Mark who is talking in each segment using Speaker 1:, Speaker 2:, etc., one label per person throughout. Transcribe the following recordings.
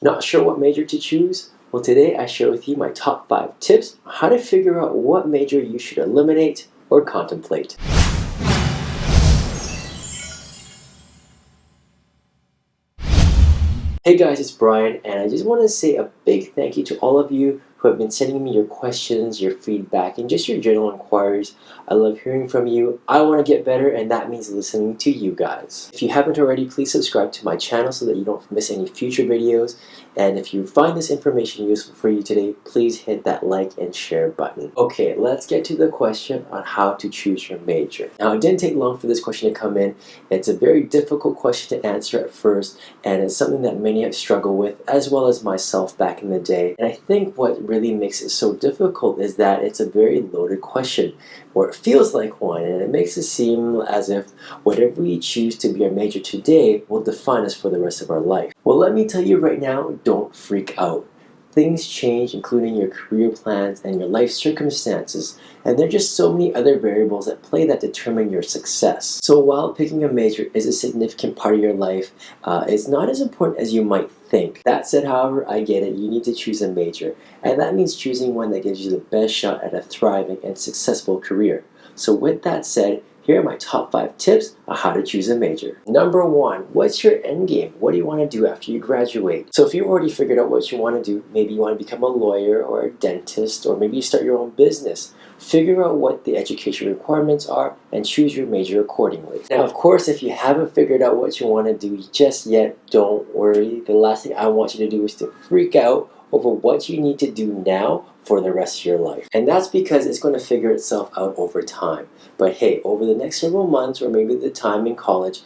Speaker 1: Not sure what major to choose? Well, today I share with you my top 5 tips on how to figure out what major you should eliminate or contemplate. Hey guys, it's Brian, and I just want to say a big thank you to all of you who have been sending me your questions, your feedback, and just your general inquiries. I love hearing from you. I want to get better, and that means listening to you guys. If you haven't already, please subscribe to my channel so that you don't miss any future videos. And if you find this information useful for you today, please hit that like and share button. Okay, let's get to the question on how to choose your major. Now, it didn't take long for this question to come in. It's a very difficult question to answer at first, and it's something that many have struggled with, as well as myself back in the day. And I think what really makes it so difficult is that it's a very loaded question, or it feels like one, and it makes it seem as if whatever we choose to be our major today will define us for the rest of our life. Well, let me tell you right now, don't freak out. Things change, including your career plans and your life circumstances, and there are just so many other variables at play that determine your success. So while picking a major is a significant part of your life, it's not as important as you might think. That said, however, I get it. You need to choose a major, and that means choosing one that gives you the best shot at a thriving and successful career. So with that said, here are my top 5 tips on how to choose a major. Number 1, what's your end game? What do you want to do after you graduate? So if you've already figured out what you want to do, maybe you want to become a lawyer or a dentist, or maybe you start your own business. Figure out what the education requirements are and choose your major accordingly. Now, of course, if you haven't figured out what you want to do just yet, don't worry. The last thing I want you to do is to freak out over what you need to do now for the rest of your life. And that's because it's going to figure itself out over time. But hey, over the next several months, or maybe the time in college,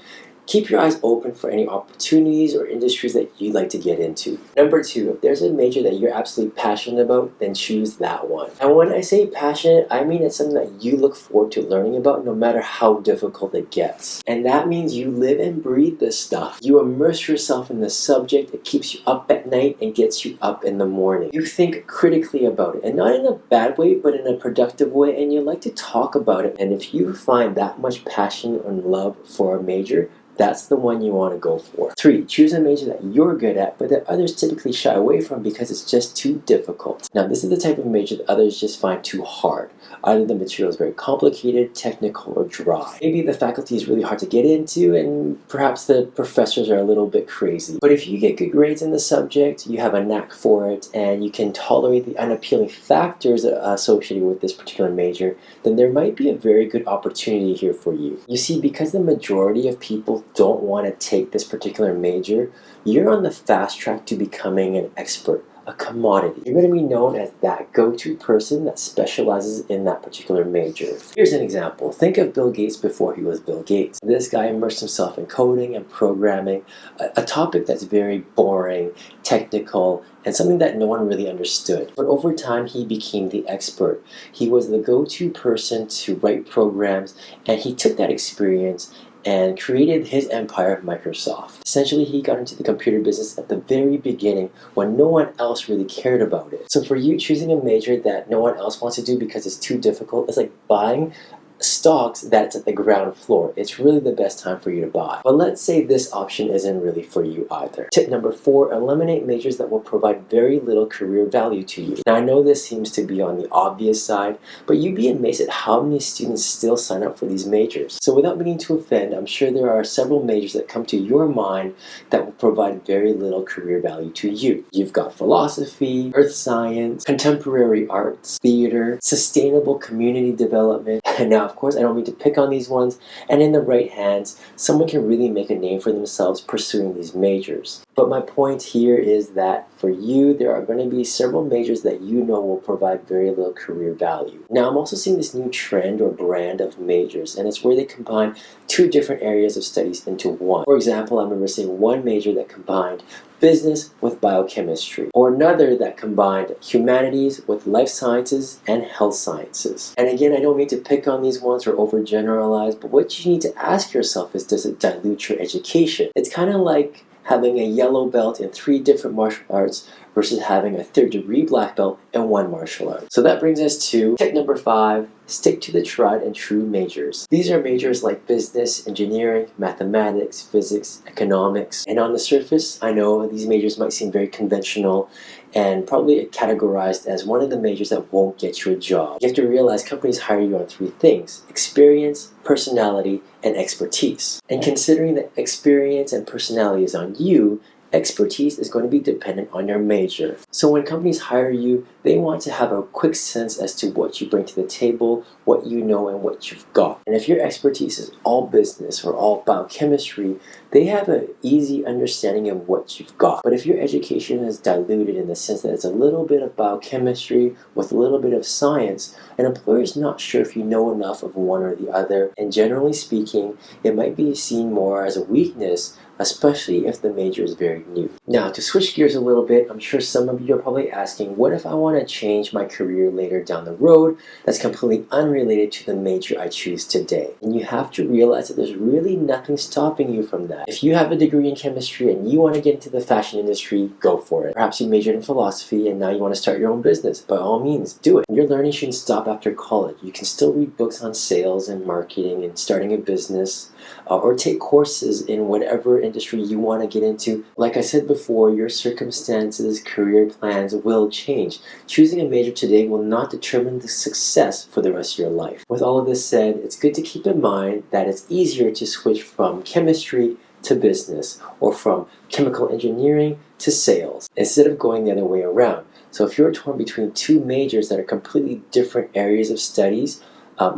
Speaker 1: keep your eyes open for any opportunities or industries that you'd like to get into. Number 2, if there's a major that you're absolutely passionate about, then choose that one. And when I say passionate, I mean it's something that you look forward to learning about no matter how difficult it gets. And that means you live and breathe this stuff. You immerse yourself in the subject. It keeps you up at night and gets you up in the morning. You think critically about it, and not in a bad way, but in a productive way, and you like to talk about it. And if you find that much passion and love for a major, that's the one you want to go for. 3, choose a major that you're good at, but that others typically shy away from because it's just too difficult. Now, this is the type of major that others just find too hard. Either the material is very complicated, technical, or dry. Maybe the faculty is really hard to get into, and perhaps the professors are a little bit crazy. But if you get good grades in the subject, you have a knack for it, and you can tolerate the unappealing factors associated with this particular major, then there might be a very good opportunity here for you. You see, because the majority of people don't want to take this particular major, you're on the fast track to becoming an expert, a commodity. You're going to be known as that go-to person that specializes in that particular major. Here's an example. Think of Bill Gates before he was Bill Gates. This guy immersed himself in coding and programming, a topic that's very boring, technical, and something that no one really understood. But over time, he became the expert. He was the go-to person to write programs, and he took that experience and created his empire of Microsoft. Essentially, he got into the computer business at the very beginning when no one else really cared about it. So for you, choosing a major that no one else wants to do because it's too difficult is like buying stocks that's at the ground floor. It's really the best time for you to buy. But let's say this option isn't really for you either. Tip number 4, eliminate majors that will provide very little career value to you. Now, I know this seems to be on the obvious side, but you'd be amazed at how many students still sign up for these majors. So without meaning to offend, I'm sure there are several majors that come to your mind that will provide very little career value to you. You've got philosophy, earth science, contemporary arts, theater, sustainable community development, and now of course, I don't mean to pick on these ones, and in the right hands, someone can really make a name for themselves pursuing these majors. But my point here is that for you, there are going to be several majors that you know will provide very little career value. Now, I'm also seeing this new trend or brand of majors, and it's where they combine 2 different areas of studies into one. For example, I remember seeing one major that combined business with biochemistry, or another that combined humanities with life sciences and health sciences. And again, I don't mean to pick on these ones or overgeneralize, but what you need to ask yourself is, does it dilute your education? It's kind of like having a yellow belt in 3 different martial arts versus having a 3rd-degree black belt in one martial art. So that brings us to tip number 5, stick to the tried and true majors. These are majors like business, engineering, mathematics, physics, economics. And on the surface, I know these majors might seem very conventional and probably categorized as one of the majors that won't get you a job. You have to realize companies hire you on three things: experience, personality, and expertise. And considering that experience and personality is on you, expertise is going to be dependent on your major. So when companies hire you, they want to have a quick sense as to what you bring to the table, what you know, and what you've got. And if your expertise is all business or all biochemistry, they have an easy understanding of what you've got. But if your education is diluted in the sense that it's a little bit of biochemistry with a little bit of science, an employer is not sure if you know enough of one or the other. And generally speaking, it might be seen more as a weakness, especially if the major is very new. Now, to switch gears a little bit, I'm sure some of you are probably asking, what if I want to change my career later down the road that's completely unrelated to the major I choose today? And you have to realize that there's really nothing stopping you from that. If you have a degree in chemistry and you want to get into the fashion industry, go for it. Perhaps you majored in philosophy and now you want to start your own business. By all means, do it. Your learning shouldn't stop after college. You can still read books on sales and marketing and starting a business, or take courses in whatever industry you want to get into. Like I said before, your circumstances, career plans will change. Choosing a major today will not determine the success for the rest of your life. With all of this said, it's good to keep in mind that it's easier to switch from chemistry to business or from chemical engineering to sales instead of going the other way around. So if you're torn between two majors that are completely different areas of studies,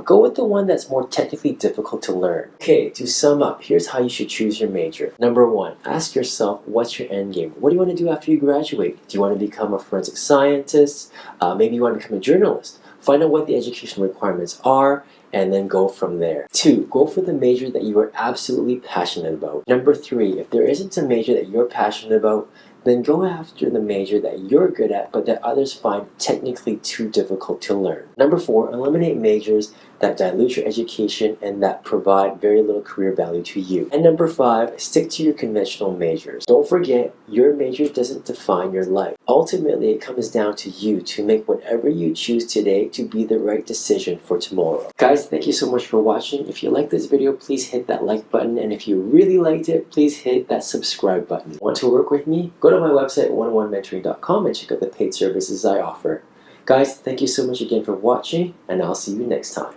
Speaker 1: go with the one that's more technically difficult to learn. Okay, to sum up, here's how you should choose your major. Number one, ask yourself, what's your end game? What do you want to do after you graduate? Do you want to become a forensic scientist? Maybe you want to become a journalist. Find out what the education requirements are, and then go from there. Two, go for the major that you are absolutely passionate about. Number three, if there isn't a major that you're passionate about, then go after the major that you're good at but that others find technically too difficult to learn. Number four, eliminate majors that dilute your education and that provide very little career value to you. And number five, stick to your conventional majors. Don't forget, your major doesn't define your life. Ultimately, it comes down to you to make whatever you choose today to be the right decision for tomorrow. Guys, thank you so much for watching. If you like this video, please hit that like button. And if you really liked it, please hit that subscribe button. Want to work with me? Go to my website, 101mentoring.com, and check out the paid services I offer. Guys, thank you so much again for watching, and I'll see you next time.